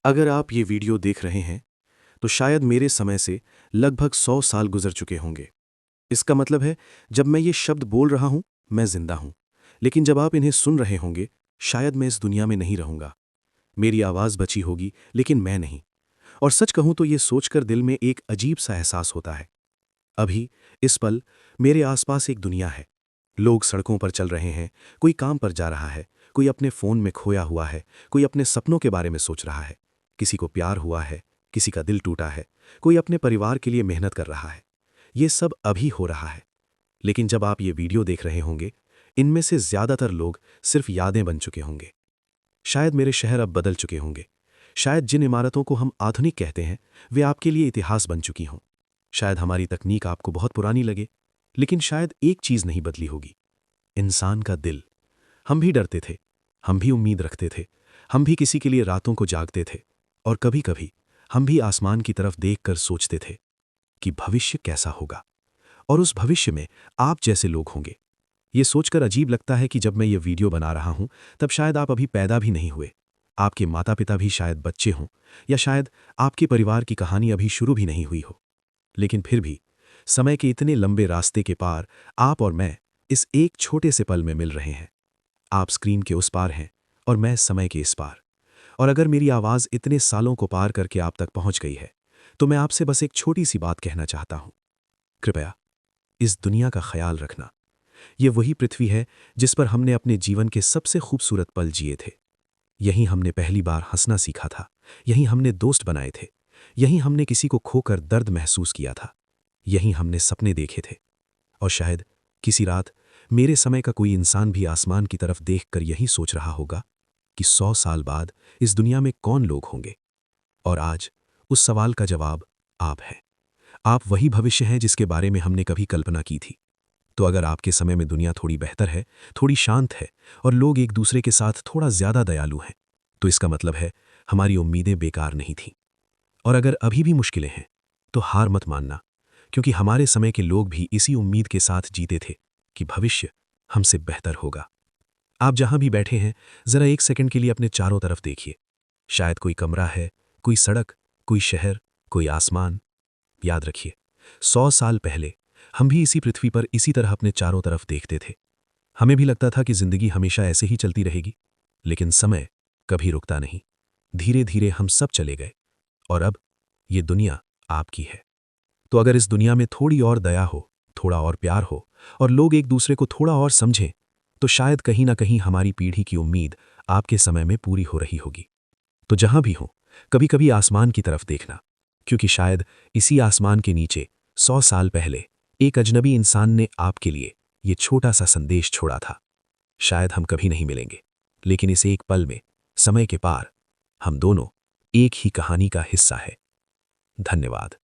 अगर आप ये वीडियो देख रहे हैं तो शायद मेरे समय से लगभग 100 साल गुजर चुके होंगे। इसका मतलब है जब मैं ये शब्द बोल रहा हूं मैं जिंदा हूं, लेकिन जब आप इन्हें सुन रहे होंगे शायद मैं इस दुनिया में नहीं रहूंगा। मेरी आवाज़ बची होगी लेकिन मैं नहीं। और सच कहूं तो ये सोचकर दिल में एक अजीब सा एहसास होता है। अभी इस पल मेरे आसपास एक दुनिया है। लोग सड़कों पर चल रहे हैं, कोई काम पर जा रहा है, कोई अपने फ़ोन में खोया हुआ है, कोई अपने सपनों के बारे में सोच रहा है। किसी को प्यार हुआ है, किसी का दिल टूटा है, कोई अपने परिवार के लिए मेहनत कर रहा है। ये सब अभी हो रहा है। लेकिन जब आप ये वीडियो देख रहे होंगे, इनमें से ज़्यादातर लोग सिर्फ यादें बन चुके होंगे। शायद मेरे शहर अब बदल चुके होंगे। शायद जिन इमारतों को हम आधुनिक कहते हैं, वे आपके लिए इतिहास बन चुकी हों। शायद हमारी तकनीक आपको बहुत पुरानी लगे, लेकिन शायद एक चीज़ नहीं बदली होगी, इंसान का दिल। हम भी डरते थे, हम भी उम्मीद रखते थे, हम भी किसी के लिए रातों को जागते थे, और कभी-कभी हम भी आसमान की तरफ देखकर सोचते थे कि भविष्य कैसा होगा, और उस भविष्य में आप जैसे लोग होंगे। ये सोचकर अजीब लगता है कि जब मैं ये वीडियो बना रहा हूं, तब शायद आप अभी पैदा भी नहीं हुए। आपके माता-पिता भी शायद बच्चे हों, या शायद आपके परिवार की कहानी अभी शुरू भी नहीं हुई हो। लेकिन फिर भी समय के इतने लंबे रास्ते के पार आप और मैं इस एक छोटे से पल में मिल रहे हैं। आप स्क्रीन के उस पार हैं और मैं समय के इस पार। और अगर मेरी आवाज़ इतने सालों को पार करके आप तक पहुंच गई है, तो मैं आपसे बस एक छोटी सी बात कहना चाहता हूं। कृपया इस दुनिया का ख्याल रखना। ये वही पृथ्वी है जिस पर हमने अपने जीवन के सबसे खूबसूरत पल जिए थे। यहीं हमने पहली बार हंसना सीखा था, यहीं हमने दोस्त बनाए थे, यहीं हमने किसी को खोकर दर्द महसूस किया था, यहीं हमने सपने देखे थे। और शायद किसी रात मेरे समय का कोई इंसान भी आसमान की तरफ देखकर यही सोच रहा होगा कि 100 साल बाद इस दुनिया में कौन लोग होंगे। और आज उस सवाल का जवाब आप हैं। आप वही भविष्य हैं जिसके बारे में हमने कभी कल्पना की थी। तो अगर आपके समय में दुनिया थोड़ी बेहतर है, थोड़ी शांत है, और लोग एक दूसरे के साथ थोड़ा ज्यादा दयालु हैं, तो इसका मतलब है हमारी उम्मीदें बेकार नहीं थीं। और अगर अभी भी मुश्किलें हैं, तो हार मत मानना, क्योंकि हमारे समय के लोग भी इसी उम्मीद के साथ जीते थे कि भविष्य हमसे बेहतर होगा। आप जहां भी बैठे हैं, जरा एक सेकंड के लिए अपने चारों तरफ देखिए। शायद कोई कमरा है, कोई सड़क, कोई शहर, कोई आसमान। याद रखिए, 100 साल पहले हम भी इसी पृथ्वी पर इसी तरह अपने चारों तरफ देखते थे। हमें भी लगता था कि जिंदगी हमेशा ऐसे ही चलती रहेगी, लेकिन समय कभी रुकता नहीं। धीरे धीरे हम सब चले गए, और अब ये दुनिया आपकी है। तो अगर इस दुनिया में थोड़ी और दया हो, थोड़ा और प्यार हो, और लोग एक दूसरे को थोड़ा और समझें, तो शायद कहीं ना कहीं हमारी पीढ़ी की उम्मीद आपके समय में पूरी हो रही होगी। तो जहां भी हो, कभी कभी आसमान की तरफ देखना, क्योंकि शायद इसी आसमान के नीचे 100 साल पहले एक अजनबी इंसान ने आपके लिए ये छोटा सा संदेश छोड़ा था। शायद हम कभी नहीं मिलेंगे, लेकिन इस एक पल में, समय के पार, हम दोनों एक ही कहानी का हिस्सा है। धन्यवाद।